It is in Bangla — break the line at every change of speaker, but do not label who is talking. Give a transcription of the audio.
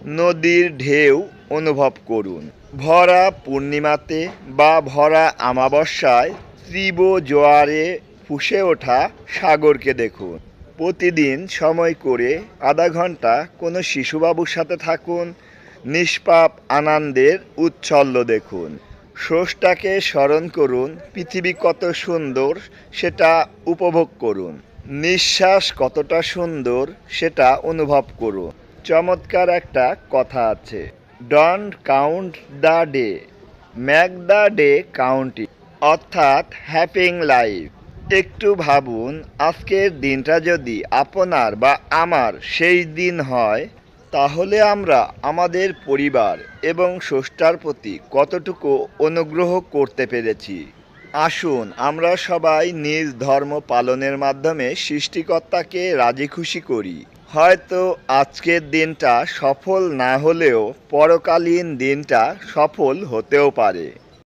নদীর ঢেউ অনুভব করুন। ভরা পূর্ণিমাতে বা ভরা আমাবস্যায় তীব্র জোয়ারে ফুঁসে ওঠা সাগরকে দেখুন। প্রতিদিন সময় করে আধা ঘন্টা কোনো শিশুবাবুর সাথে থাকুন, নিষ্পাপ আনন্দের উচ্ছল্য দেখুন। স্রষ্টাকে স্মরণ করুন, পৃথিবী কত সুন্দর সেটা উপভোগ করুন। নিঃশ্বাস কতটা সুন্দর সেটা অনুভব করুন। চমৎকার একটা কথা আছে, don't count the day, make the day counting, অর্থাৎ হ্যাপিং লাইফ। একটু ভাবুন, আজকের দিনটা যদি আপনার বা আমার সেই দিন হয়, তাহলে আমরা আমাদের পরিবার এবং স্রষ্টার প্রতি কতটুকু অনুগ্রহ করতে পেরেছি। আসুন আমরা সবাই নিজ ধর্ম পালনের মাধ্যমে সৃষ্টিকর্তাকে রাজি খুশি করি। হয়তো আজকের দিনটা সফল না হলেও পরকালীন দিনটা সফল হতেও পারে।